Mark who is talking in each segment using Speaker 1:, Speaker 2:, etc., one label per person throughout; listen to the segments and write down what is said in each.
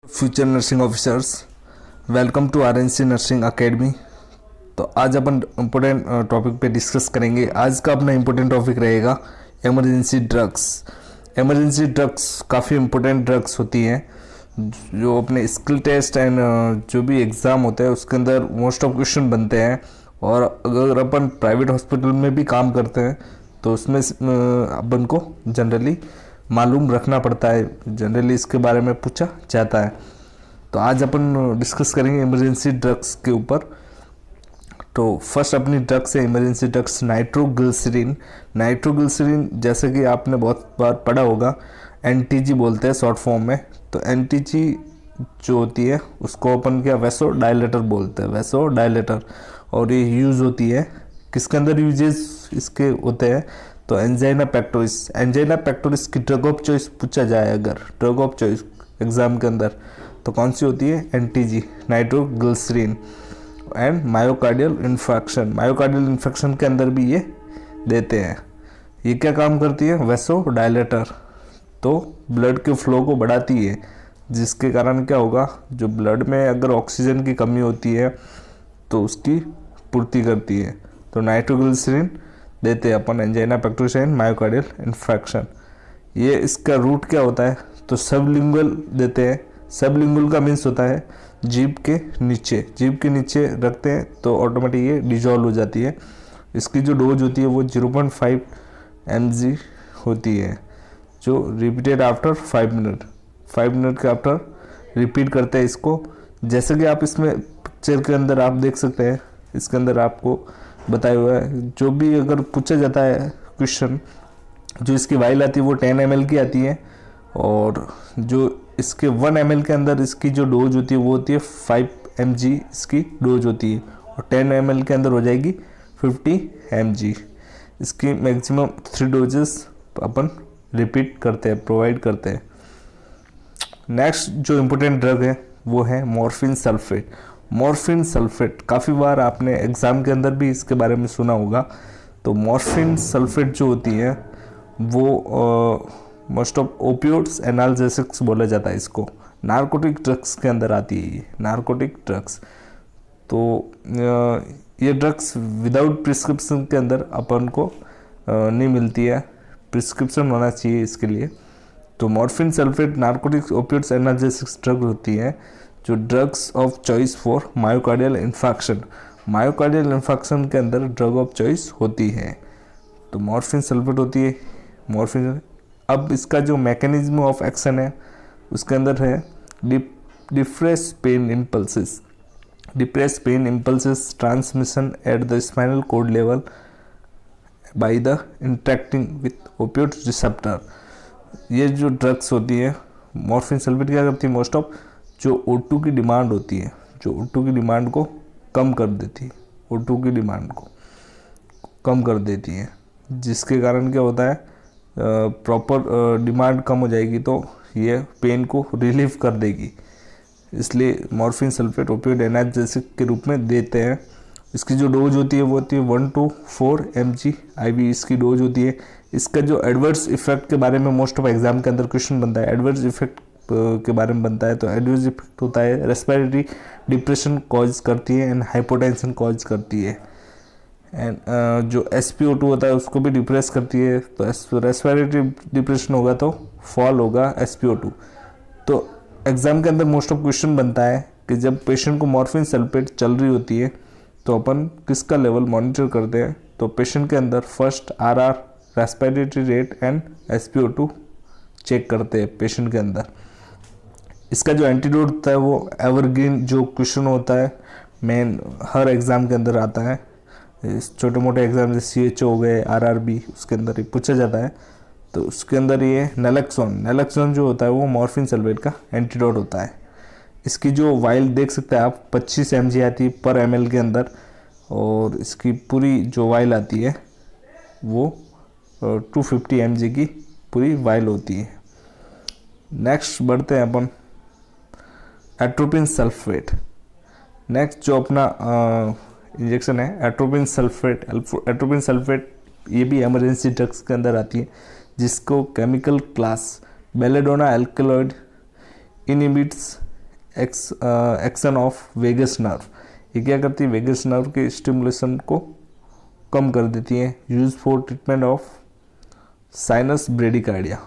Speaker 1: Future nursing officers, welcome to RNC nursing academy. तो आज अपन इम्पोर्टेंट टॉपिक पे डिस्कस करेंगे। आज का अपना इम्पोर्टेंट टॉपिक रहेगा इमरजेंसी ड्रग्स। इमरजेंसी ड्रग्स काफ़ी इम्पोर्टेंट ड्रग्स होती हैं जो अपने स्किल टेस्ट एंड जो भी एग्ज़ाम होते हैं उसके अंदर मोस्ट ऑफ क्वेश्चन बनते हैं। और अगर अपन प्राइवेट हॉस्पिटल में भी काम करते हैं तो उसमें अपन को जनरली मालूम रखना पड़ता है, जनरली इसके बारे में पूछा जाता है। तो आज अपन डिस्कस करेंगे इमरजेंसी ड्रग्स के ऊपर। तो फर्स्ट अपनी ड्रग्स है इमरजेंसी ड्रग्स नाइट्रोग्लिसरीन। नाइट्रोग्लिसरीन जैसे कि आपने बहुत बार पढ़ा होगा, एनटीजी बोलते हैं शॉर्ट फॉर्म में। तो एनटीजी जो होती है उसको अपन क्या वैसो डायलेटर बोलते हैं, वैसो डायलेटर। और ये यूज़ होती है किसके अंदर, यूजेस इसके होते हैं तो एंजाइना पेक्टोरिस। एंजाइना पेक्टोरिस की ड्रग ऑफ चॉइस पूछा जाए अगर ड्रग ऑफ चॉइस एग्जाम के अंदर तो कौन सी होती है, NTG nitroglycerin. And myocardial infection, myocardial infection के अंदर भी ये देते हैं। ये क्या काम करती है, वैसो डायलेटर। तो ब्लड के फ्लो को बढ़ाती है जिसके कारण क्या होगा, जो ब्लड में अगर ऑक्सीजन की कमी होती है तो उसकी पूर्ति करती है। तो नाइट्रोग्लिसरीन देते हैं अपन angina pectoris and myocardial infection. ये इसका रूट क्या होता है तो सबलिंगुअल देते हैं। सबलिंगुअल का मीन्स होता है जीभ के नीचे, जीभ के नीचे रखते हैं तो ऑटोमेटिक ये डिजॉल्व हो जाती है। इसकी जो डोज होती है वो 0.5 mg होती है, जो रिपीटेड आफ्टर 5 मिनट, 5 मिनट के आफ्टर रिपीट करते हैं इसको। जैसे कि आप इसमें पिक्चर के अंदर आप देख सकते हैं, इसके अंदर आपको बताया हुआ है। जो भी अगर पूछा जाता है क्वेश्चन, जो इसकी वाइल आती है वो 10 ml की आती है, और जो इसके 1 ml के अंदर इसकी जो डोज होती है वो होती है 5 mg इसकी डोज होती है, और 10 ml के अंदर हो जाएगी 50 mg। इसकी मैक्सिमम 3 डोजेस अपन रिपीट करते हैं, प्रोवाइड करते हैं। नेक्स्ट जो इम्पोर्टेंट ड्रग है वो है मॉर्फिन सल्फेट। मॉर्फिन सल्फेट काफ़ी बार आपने एग्ज़ाम के अंदर भी इसके बारे में सुना होगा। तो मॉर्फिन सल्फेट जो होती है वो मोस्ट ऑफ ओपियोइड्स एनाल्जेसिक्स बोला जाता है इसको। नारकोटिक ड्रग्स के अंदर आती है ये, नारकोटिक ड्रग्स। तो ये ड्रग्स विदाउट प्रिस्क्रिप्शन के अंदर अपन को नहीं मिलती है, प्रिस्क्रिप्शन होना चाहिए इसके लिए। तो morphine sulphate narcotics opioids analgesics drug होती है जो drugs of choice for myocardial infection. Myocardial infection के अंदर ड्रग ऑफ चॉइस होती है। तो मॉर्फिन सल्फेट होती है मॉर्फिन। अब इसका जो मैकेनिज्म ऑफ एक्शन है उसके अंदर है depress pain impulses. Depress pain impulses transmission at the spinal cord level by the interacting with opioid receptor. ये जो ड्रग्स होती है मॉर्फिन सल्फेट क्या करती है, मोस्ट ऑफ जो O2 की डिमांड होती है, जो O2 की डिमांड को कम कर देती है, O2 की डिमांड को कम कर देती है, जिसके कारण क्या होता है प्रॉपर डिमांड कम हो जाएगी तो ये पेन को रिलीव कर देगी। इसलिए मॉर्फिन सल्फेट ओपियोइड एनाल्जेसिक के रूप में देते हैं। इसकी जो डोज होती है वो होती है 1 to 4 mg IV इसकी डोज होती है। इसका जो एडवर्स इफेक्ट के बारे में मोस्ट ऑफ एग्जाम के अंदर क्वेश्चन बनता है, एडवर्स इफेक्ट के बारे में बनता है। तो एडवर्स इफेक्ट होता है रेस्पिरेटरी डिप्रेशन कॉज करती है एंड हाइपोटेंशन कॉज करती है। एंड जो SpO2 होता है उसको भी डिप्रेस करती है। तो रेस्पिरेटरी डिप्रेशन होगा तो फॉल होगा SpO2। तो एग्जाम के अंदर मोस्ट ऑफ क्वेश्चन बनता है कि जब पेशेंट को मॉर्फिन सल्फेट चल रही होती है तो अपन किसका लेवल मॉनिटर करते हैं। तो पेशेंट के अंदर first RR respiratory rate and SpO2 check करते हैं पेशेंट के अंदर। इसका जो एंटीडोट होता है वो एवरग्रीन जो क्वेश्चन होता है मेन हर एग्ज़ाम के अंदर आता है। छोटे मोटे एग्जाम जैसे CHO हो गए, RRB, उसके अंदर ही पूछा जाता है। तो उसके अंदर ये नैलोक्सोन जो होता है वो मॉर्फिन सल्फेट का एंटीडोट होता है। इसकी जो वाइल देख सकते हैं आप 25 mg आती है पर ml के अंदर, और इसकी पूरी जो वाइल आती है वो 250 mg की पूरी वाइल होती है। नेक्स्ट बढ़ते हैं अपन एट्रोपिन सल्फेट। नेक्स्ट जो अपना इंजेक्शन है एट्रोपिन सल्फेट। एट्रोपिन सल्फेट ये भी इमरजेंसी ड्रग्स के अंदर आती है, जिसको chemical class belladonna alkaloid inhibits action of vagus nerve. ये क्या करती है, वेगस नर्व के स्टिमुलेशन को कम कर देती है। Use for treatment of sinus bradycardia.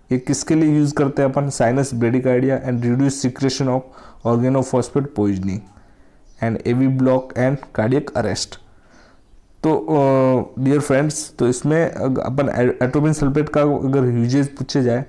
Speaker 1: ये किसके लिए यूज करते हैं अपन, sinus bradycardia and reduce secretion of organophosphate poisoning and AV block and cardiac arrest. तो डियर फ्रेंड्स, तो इसमें अपन एट्रोपिन सल्फेट का अगर यूजेज पूछे जाए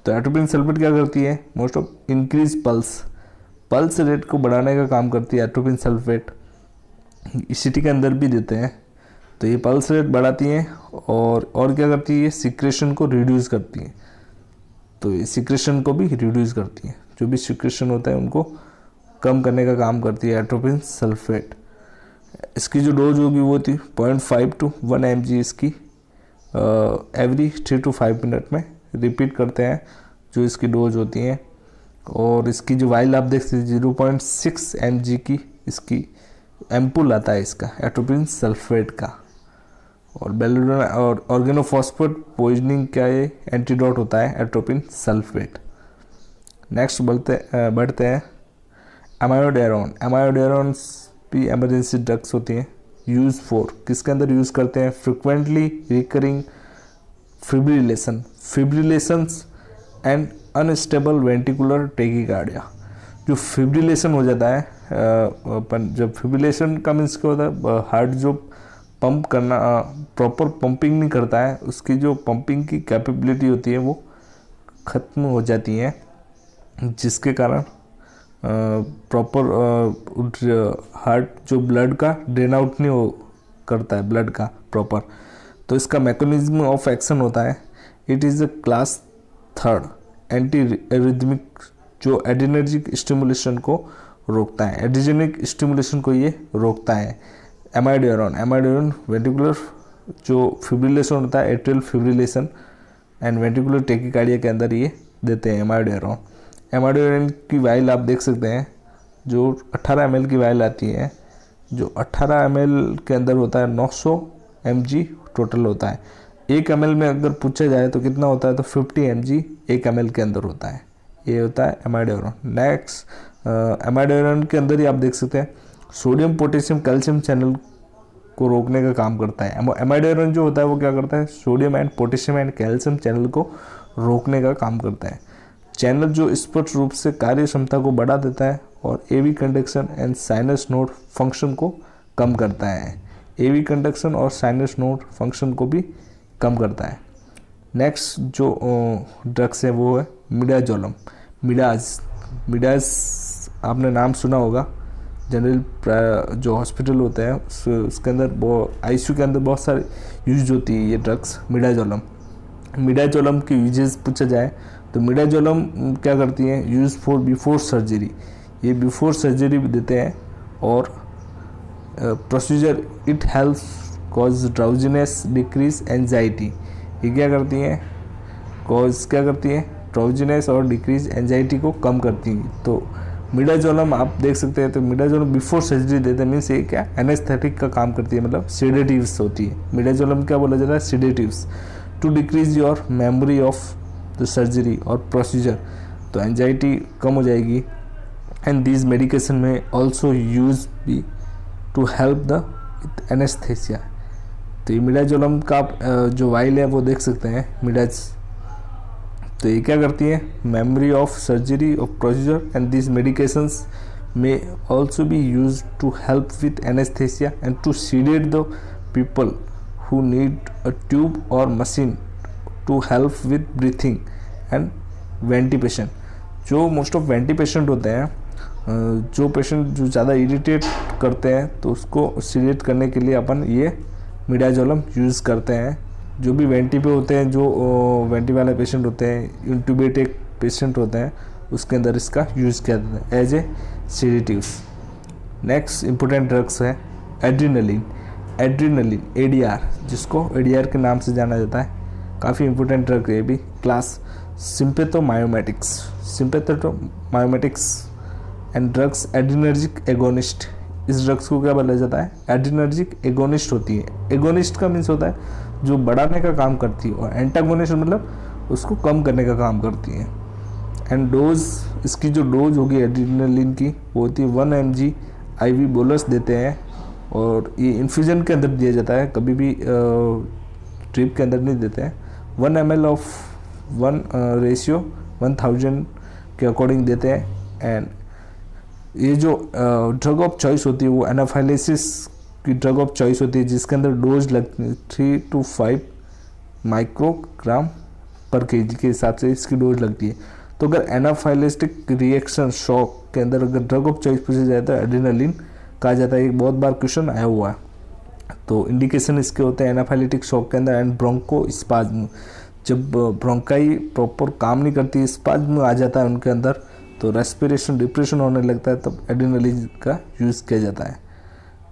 Speaker 1: तो एट्रोपिन सल्फेट क्या करती है, most of increase pulse rate को बढ़ाने का काम करती है एट्रोपिन सल्फेट। ईसीटी के अंदर भी देते हैं, तो ये पल्स रेट बढ़ाती हैं और क्या करती है, सिक्रेशन को रिड्यूस करती है। तो ये सिक्रेशन को भी रिड्यूस करती है, जो भी सिक्रेशन होता है उनको कम करने का काम करती है एट्रोपिन सल्फेट। इसकी जो डोज होगी वो थी 0.5 to 1 mg इसकी एवरी 3 to 5 मिनट में रिपीट करते हैं जो इसकी डोज होती हैं। और इसकी जो वाइल आप देख सकते 0.6 mg की इसकी एम्पुल आता है इसका एट्रोपिन सल्फेट का। और बेलूडोना और ऑर्गेनोफॉस्फेट पॉइजनिंग का ये एंटीडोट होता है एट्रोपिन सल्फेट। नेक्स्ट बढ़ते हैं एमायोडेरोन्स भी एमरजेंसी ड्रग्स होती हैं। यूज फॉर किसके अंदर यूज़ करते हैं, frequently recurring fibrillations and unstable ventricular tachycardia. जो फिब्रिलेशन हो जाता है अपन, जब फिब्रिलेशन का मीन्स क्या होता है, हार्ट जो पंप करना प्रॉपर पंपिंग नहीं करता है, उसकी जो पंपिंग की कैपेबिलिटी होती है वो ख़त्म हो जाती है, जिसके कारण प्रॉपर हार्ट जो ब्लड का ड्रेन आउट नहीं हो करता है ब्लड का प्रॉपर। तो इसका मैकेनिज्म ऑफ एक्शन होता है, it is a class 3 anti arrhythmic जो एड्रेनर्जिक स्टिमुलेशन को रोकता है, एड्रेनर्जिक स्टिमुलेशन को ये रोकता है। एमाइडोरॉन वेंटिकुलर जो फिब्रिलेशन होता है, atrial fibrillation and ventricular tachycardia के अंदर ये देते हैं एमाइडोरॉन की वाइल आप देख सकते हैं, जो 18 ml की वाइल आती है, जो 18 ml के अंदर होता है 900 mg टोटल होता है। 1 ml में अगर पूछा जाए तो कितना होता है, तो 50 mg 1 ml के अंदर होता है। ये होता है एमाइडोरॉन। नेक्स्ट एमाइडोरॉन के अंदर ही आप देख सकते हैं सोडियम पोटेशियम कैल्शियम चैनल को रोकने का काम करता है। एमाइडोरॉन जो होता है वो क्या करता है, sodium and potassium and calcium channel को रोकने का काम करता है। चैनल जो स्पष्ट रूप से कार्य क्षमता को बढ़ा देता है और AV conduction and sinus node function को कम करता है। एवी कंडक्शन और साइनस नोड फंक्शन को भी कम करता है। नेक्स्ट जो ड्रग्स है वो है मिडाजोलम। मिडाज आपने नाम सुना होगा, जनरल जो हॉस्पिटल होते हैं उसके अंदर आईसीयू के अंदर बहुत सारे यूज होती है ये ड्रग्स मिडाजोलम की यूजेस पूछा जाए तो मिडाजोलम क्या करती है, यूज फॉर बिफोर सर्जरी। ये बिफोर सर्जरी भी देते हैं। और procedure it helps cause drowsiness decrease anxiety. ये क्या करती हैं, क्या करती हैं, ड्राउजीनेस और डिक्रीज एंजाइटी को कम करती हैं। तो मिडाजोलम आप देख सकते हैं, तो मिडाजोलम बिफोर सर्जरी देते हैं, मीन्स ये क्या एनेस्थेटिक का काम करती है, मतलब सेडेटिव्स होती है। मिडाजोलम क्या बोला जाता है, sedatives to decrease your memory of the surgery और प्रोसीजर। तो एंजाइटी कम हो जाएगी। And these medication may also use be to help the anesthesia. तो ये मिडाजोलम का जो वाइल है वो देख सकते हैं मिडाज। तो ये क्या करती है, memory of surgery of procedure and these medications may also be use to help with anaesthesia and to sedate the people who need a tube or machine to help with breathing and ventilation। जो most of vanity patient होते हैं, जो patient जो ज़्यादा irritate करते हैं तो उसको सीडेट करने के लिए अपन ये मिडाजोलम यूज़ करते हैं। जो भी वेंटी पे होते हैं, जो वेंटी वाले पेशेंट होते हैं, इंटूबेटेड पेशेंट होते हैं, उसके अंदर इसका यूज़ किया जाता है as a sedatives. Next important drugs है एड्रीनलिन ADR, जिसको ADR के नाम से जाना जाता है। काफ़ी इंपॉर्टेंट ड्रग है ये भी। Class sympathomimetics and drugs adrenergic agonist. इस ड्रग्स को क्या बोला जाता है, एड्रीनर्जिक एगोनिस्ट होती है। एगोनिस्ट का मीन्स होता है जो बढ़ाने का काम करती है, और एंटागोनिस्ट मतलब उसको कम करने का काम करती है। एंड डोज, इसकी जो डोज होगी एड्रेनालिन की वो होती है 1 mg IV बोलस देते हैं, और ये इन्फ्यूजन के अंदर दिया जाता है, कभी भी ड्रिप के अंदर नहीं देते हैं। 1 ml ऑफ 1 रेशियो 1000 के अकॉर्डिंग देते हैं। एंड ये जो ड्रग ऑफ चॉइस होती है वो एनाफाइलेसिस की ड्रग ऑफ चॉइस होती है, जिसके अंदर डोज लगती है 3 to 5 माइक्रोग्राम पर केजी के हिसाब से इसकी डोज लगती है। तो अगर एनाफाइलेस्टिक रिएक्शन शॉक के अंदर अगर ड्रग ऑफ चॉइस पूछा जाए तो एड्रेनालिन कहा जाता है। एक बहुत बार क्वेश्चन आया हुआ है। तो इंडिकेशन इसके होते हैं एनाफाइलेटिक शॉक के अंदर एंड ब्रोंको स्पाज्म, जब ब्रोंकाई प्रॉपर काम नहीं करती, स्पाज्म आ जाता है उनके अंदर, तो रेस्पिरेशन डिप्रेशन होने लगता है, तब एड्रेनालिन का यूज़ किया जाता है।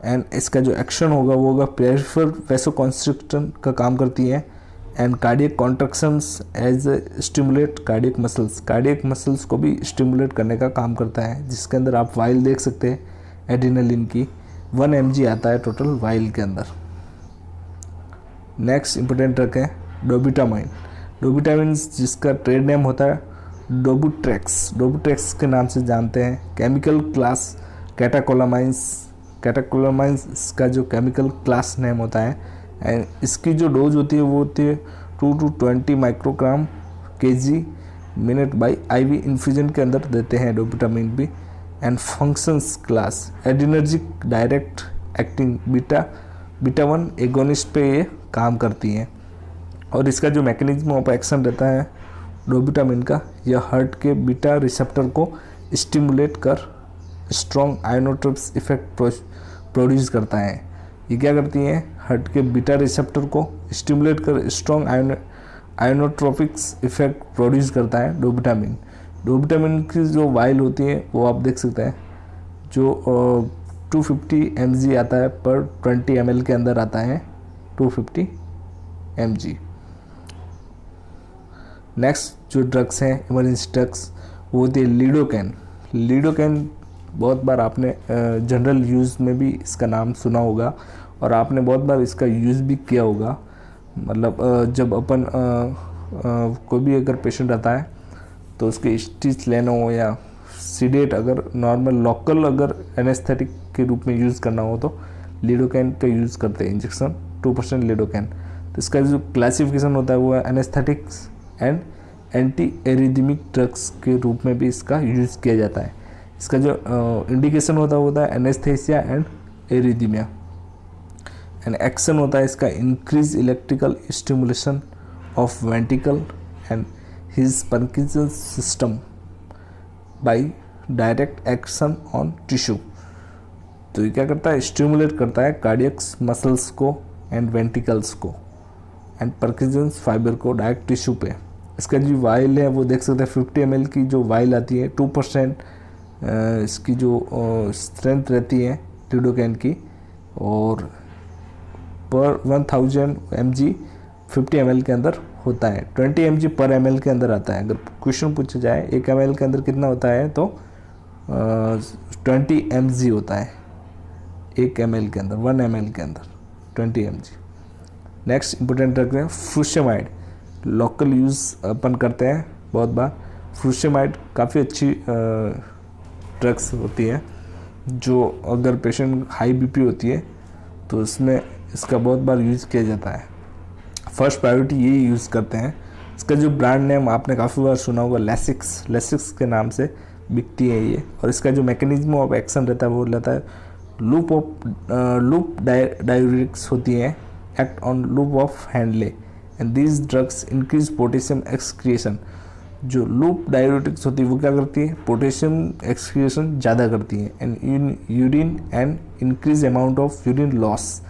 Speaker 1: एंड इसका जो एक्शन होगा वो होगा पेरिफेरल वैसोकंस्ट्रिक्शन का काम करती है, and cardiac contractions as stimulate cardiac muscles को भी स्टिमुलेट करने का काम करता है, जिसके अंदर आप वाइल देख सकते हैं एड्रेनालिन की 1 mg आता है टोटल वाइल के अंदर। नेक्स्ट इंपॉर्टेंट ड्रग है डोबुटामाइन। डोबुटामाइन जिसका ट्रेड नेम होता है डोबुट्रेक्स के नाम से जानते हैं। केमिकल क्लास कैटाकोलामाइंस का जो केमिकल क्लास नेम होता है, एंड इसकी जो डोज होती है वो होती है 2 to 20 microgram kg minute by IV infusion के अंदर देते हैं डोबुटामाइन भी। And functions class adrenergic direct acting beta 1 agonist पे ये काम करती हैं, और इसका जो मैकेनिज्म ऑफ एक्शन रहता है डोबुटामाइन का, यह हार्ट के बीटा रिसेप्टर को स्टिमुलेट कर स्ट्रॉन्ग आयोनोट्रोप्स इफेक्ट प्रोड्यूस करता है। ये क्या करती हैं, हार्ट के बीटा रिसेप्टर को स्टिमुलेट कर स्ट्रॉन्ग आयोनोट्रोपिक्स इफेक्ट प्रोड्यूस करता है डोबुटामाइन। डोबुटामाइन की जो वाइल होती है वो आप देख सकते हैं, जो 250 mg आता है पर 20 ml के अंदर आता है 250 mg। नेक्स्ट जो ड्रग्स हैं इमरजेंसी ड्रग्स वो होती है लीडोकैन। बहुत बार आपने जनरल यूज़ में भी इसका नाम सुना होगा, और आपने बहुत बार इसका यूज़ भी किया होगा। मतलब जब अपन कोई भी अगर पेशेंट आता है तो उसके स्टिच लेना हो या सीडेट, अगर नॉर्मल लोकल अगर एनेस्थेटिक के रूप में यूज़ करना हो तो लीडोकैन का यूज़ करते हैं, इंजेक्शन 2% लीडोकैन। तो इसका जो क्लासिफिकेशन होता है वो है anaesthetics and anti arrhythmic drugs के रूप में भी इसका यूज़ किया जाता है। इसका जो इंडिकेशन होता है anaesthesia and arrhythmia. And action होता है इसका increase electrical stimulation of ventricle and his Parkinson's system by direct action on tissue. तो ये क्या करता है, स्टिमुलेट करता है कार्डियक मसल्स को एंड वेंट्रिकल्स को एंड Parkinson's फाइबर को डायरेक्ट टिश्यू पे। इसका जो वाइल है वो देख सकते हैं 50 ml की जो वाइल आती है, 2% इसकी जो स्ट्रेंथ रहती है लीडोकैन की, और पर 1000 mg 50 ml के अंदर होता है। 20 mg पर ml के अंदर आता है। अगर क्वेश्चन पूछा जाए 1 ml के अंदर कितना होता है तो 20 mg होता है 1 ml के अंदर, 1 ml के अंदर 20 mg। नेक्स्ट इंपॉर्टेंट ड्रग है फ्रूसेमाइड। लोकल यूज़ अपन करते हैं बहुत बार। फ्रूसेमाइड काफ़ी अच्छी ड्रग्स होती है, जो अगर पेशेंट हाई बीपी होती है तो उसमें इसका बहुत बार यूज़ किया जाता है। फर्स्ट प्रायोरिटी यही यूज़ करते हैं। इसका जो ब्रांड नेम आपने काफ़ी बार सुना होगा लेसिक्स के नाम से बिकती है ये, और इसका जो मैकेनिज्म ऑफ एक्शन रहता है वो रहता है लूप डायूरेटिक्स होती हैं, act on loop of Henle and these drugs increase potassium excretion. जो लूप डायूरेटिक्स होती है वो क्या करती है, पोटेशियम एक्सक्रिएशन ज़्यादा करती है and urine and increase amount of urine loss.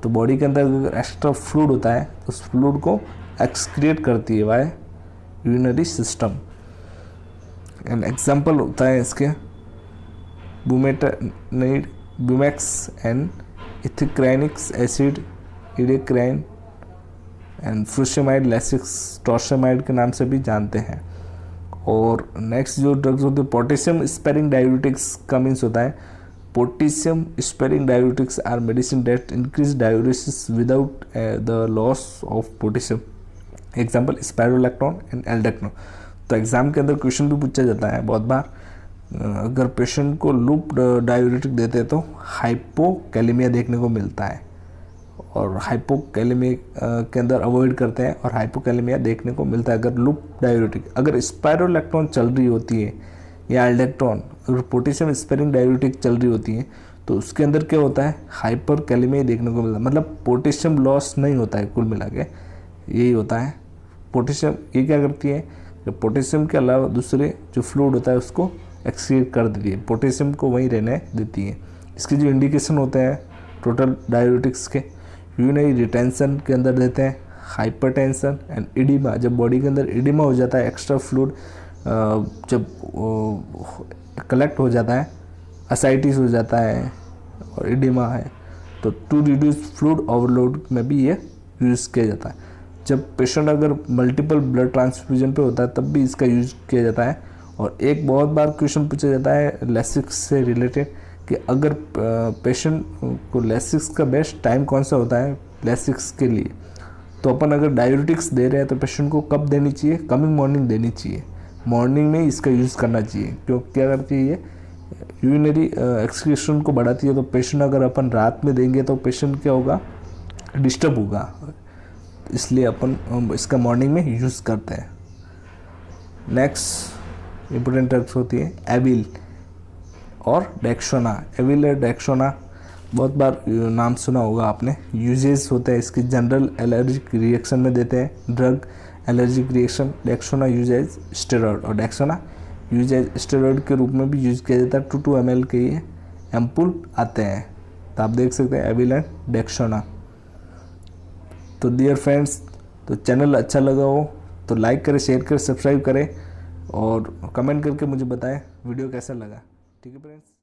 Speaker 1: तो बॉडी के अंदर अगर एक्स्ट्रा फ्लूइड होता है तो उस फ्लूइड को एक्सक्रिएट करती है by urinary system. And example होता है इसके bumetanide, Bumex and ethacrynics acid, Edecrin and frusemide, Lasix, torsemide के नाम से भी जानते हैं। और नेक्स्ट जो ड्रग्स होते हैं पोटेशियम स्पेरिंग डायूरेटिक्स का मीन्स होता है potassium sparing diuretics are medicine that increase diuresis without the loss of potassium. Example spironolactone and Aldactone. तो एग्ज़ाम के अंदर क्वेश्चन भी पूछा जाता है बहुत बार, अगर पेशेंट को लूप डायूरेटिक देते हैं तो हाइपोकैलेमिया देखने को मिलता है, और हाइपोकैलेमिया के अंदर अवॉइड करते हैं और हाइपोकैलेमिया देखने को मिलता है अगर लूप डायूरेटिक। अगर स्पाइरोलैक्टोन चल रही होती है या एल्डेक्टोन, अगर पोटेशियम स्पेरिंग डायूरेटिक चल रही होती है तो उसके अंदर क्या होता है, हाइपरकैलेमिया देखने को मिलता है, मतलब पोटेशियम लॉस नहीं होता है, कुल मिला के यही होता है। पोटेशियम ये क्या करती है, पोटेशियम के अलावा दूसरे जो फ्लूइड होता है उसको एक्सक्रीट कर देती है, पोटेशियम को वहीं रहने देती है। इसके जो इंडिकेशन होते हैं टोटल डायूरेटिक्स के, यूरिनरी रिटेंशन के अंदर देते हैं, हाइपरटेंशन एंड इडिमा, जब बॉडी के अंदर इडिमा हो जाता है, एक्स्ट्रा फ्लूइड जब कलेक्ट हो जाता है, असाइटिस हो जाता है और इडिमा है, तो टू रिड्यूस फ्लूइड ओवरलोड में भी ये यूज़ किया जाता है। जब पेशेंट अगर मल्टीपल ब्लड ट्रांसफ्यूजन पे होता है तब भी इसका यूज किया जाता है। और एक बहुत बार क्वेश्चन पूछा जाता है लेसिक्स से रिलेटेड कि अगर पेशेंट को लेसिक्स का बेस्ट टाइम कौन सा होता है लेसिक्स के लिए, तो अपन अगर डायूरेटिक्स दे रहे हैं तो पेशेंट को कब देनी चाहिए, कमिंग मॉर्निंग देनी चाहिए, मॉर्निंग में इसका यूज़ करना चाहिए। क्यों, क्या करती है ये, यूरिनरी एक्सक्रीशन को बढ़ाती है। तो पेशेंट अगर अपन रात में देंगे तो पेशेंट क्या होगा, डिस्टर्ब होगा, इसलिए अपन इसका मॉर्निंग में यूज़ करते हैं। नेक्स्ट इम्पोर्टेंट ड्रग्स होती है एविल और डेक्सोना। एविल और डेक्सोना बहुत बार नाम सुना होगा आपने। यूजेस होते हैं इसके जनरल एलर्जिक रिएक्शन में देते हैं, drug allergic reaction. Dexona use as steroid और डेक्सोना यूज एज स्टेरॉयड के रूप में भी यूज़ किया जाता है। 2 ml के ये एम्पुल आते हैं, तो आप देख सकते हैं एविल एंड डेक्सोना। तो डियर फ्रेंड्स, तो चैनल अच्छा लगा हो तो लाइक करें, शेयर करें, सब्सक्राइब करें और कमेंट करके मुझे बताएं वीडियो कैसा लगा। ठीक है फ्रेंड्स।